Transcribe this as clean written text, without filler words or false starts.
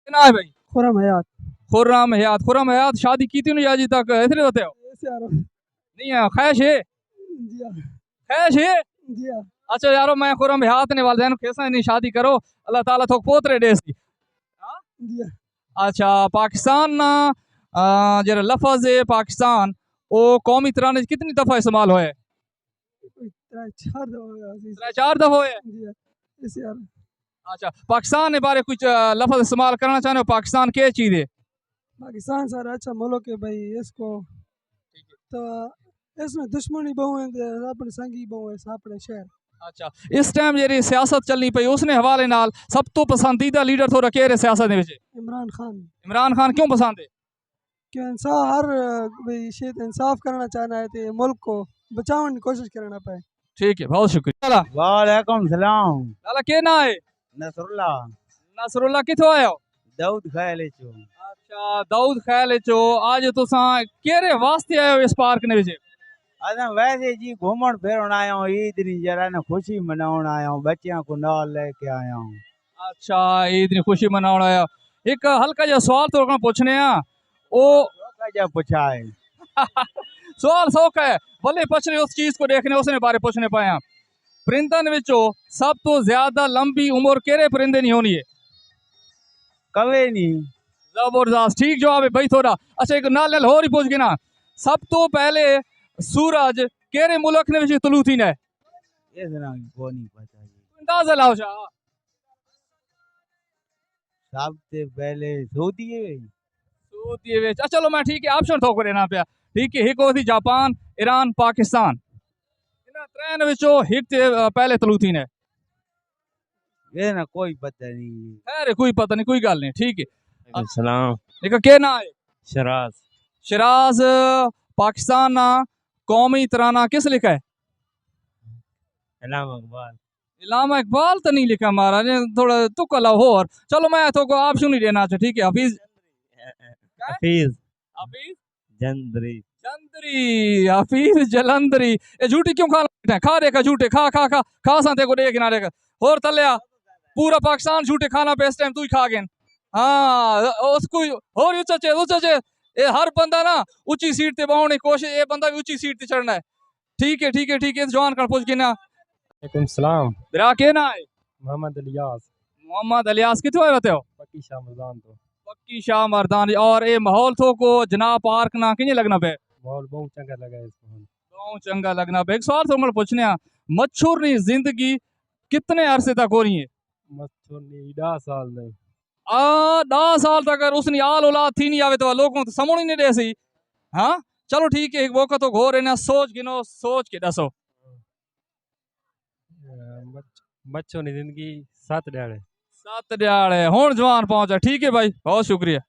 ना है भाई? खुरम हयात। खुर्रम हयात। खुर्रम हयात शादी की थी नहीं अजी तक, ऐसे होते हो? ऐसे यारो। नहीं है, ख्वाहिश है? जी हाँ। ख्वाहिश है? जी हाँ। अच्छा यारो, मैं खुर्रम हयात ने वालदैन कैसा नहीं शादी करो, अल्लाह ताला तो पोतरे देस दी। हाँ? जी हाँ। अच्छा, पाकिस्तान ना जरा लफज है पाकिस्तान, वो कौमी तराने कितनी दफा इस्तेमाल होए? कोई चार दफा अजीज। त्रै चार दफा होए। जी हाँ। ऐसे यारो। अच्छा, पाकिस्तान ने बारे कुछ लफज इस्तेमाल करना चाहते हो? पाकिस्तान क्या चीज है? पाकिस्तान सारा अच्छा मुल्क है भाई, इसको तो इसमें दुश्मनी बहु है ते अपने संगी बहु है अपने शहर। अच्छा, इस टाइम जेरी सियासत चलनी पई उसने हवाले नाल सब तो पसंदीदा लीडर थोड़ा केह् है सियासत दे विच? इमरान खान। इमरान खान क्यों पसंद है? क्यों इंसाफ हर भाई शेत इंसाफ करना चाहना है ते मुल्क को बचाने की कोशिश करना पाए। ठीक है, बहुत शुक्रिया। लाला, वालेकुम सलाम। लाला क्या ना है? नसरुल्ला। नसरुल्ला किथों आयो? दाऊद ख्याले चो। अच्छा, दाऊद ख्याल चो। आज तुसा केरे वास्ते आयो इस पार्क ने विच? असां वैसे जी घूमण फिरण आया हूं, ईद दी जरा न खुशी मनाउण आया हूं, बच्चियां को नाल लेके आया हूं। अच्छा, ईद की खुशी मनाउण आया। एक हल्का जा सवाल तो पूछने आ ओ क्या पूछा है? सवाल सौखा है, भले पछले उस चीज को देखने उसने बारे पूछने पाया। परिंदन विचो सब तो ज्यादा लंबी उम्र केरे परिंदे नहीं होनी है? कवे नी। जबरदस्त, ठीक जवाब है भाई थोड़ा। अच्छा, एक नाल नाल होर ही पूछ गिना। सब तो पहले सूरज केरे मुल्क ने विच तुलू थी ने? इस तरह को नहीं पता जी। अंदाजा लाओ शाह। सबसे पहले सऊदी है। सऊदी विच। अच्छा चलो मैं ठीक है ऑप्शन थोक देना पिया। ठीक है, एक होती जापान, ईरान, पाकिस्तान। इन्हां त्रैन विचो हिक ते पहले तुलू थी ने। ये ना कोई पता नहीं। खैर कोई पता नहीं, कोई गल नहीं, ठीक है। सलाम। एक क्या ना है? शराज। शराज पाकिस्तान ना कौमी तराना किस लिखा है? इलामा इकबाल। इलामा इकबाल तो नहीं लिखा महाराज, थोड़ा तुक्का लाओ हो। और चलो मैं तो को ऑप्शन नहीं देना चाहिए, ठीक है। हफीज हफीज हफीज जंदरी। जंदरी, हफीज जलंधरी। ये झूठी क्यों खा रहे? खा देखा झूठे, खा खा खा खा सा देखो देख ना देख। और तलिया पूरा पाकिस्तान झूठे खाना पे इस टाइम तू ही खा गए। हाँ उसको और ऊंचा ऊंचा ये हर बंदा ना ऊंची सीट ते बाउंड की कोशिश, ये बंदा भी ऊंची सीट ते चढ़ना है। ठीक है ठीक है ठीक है, जवान कर पूछ गिना। वालेकुम सलाम। बिरा के ना है? मोहम्मद इलियास। मोहम्मद इलियास कितने रहते हो? पक्की शाह मर्दान तो। पक्की शाह मर्दानी। और ये माहौल थो को जनाब पार्क ना किने लगना पे? माहौल बहुत चंगा लगा है इसको। बहुत चंगा लगना पे। एक सवाल तो पूछने आ, मच्छर नी जिंदगी कितने अरसे तक हो रही है? मच्छर नहीं 10 साल नहीं। 10 साल तक अगर उसने आल औलाद थी नहीं आवे तो लोगों तो समझ ही नहीं दे सी। हाँ चलो ठीक है, एक मौका तो घोर है ना, सोच गिनो, सोच के दसो। मच्छर नहीं जिंदगी 7 ड्याड़े। 7 ड्याड़े हुण जवान पहुंचा। ठीक है भाई, बहुत शुक्रिया।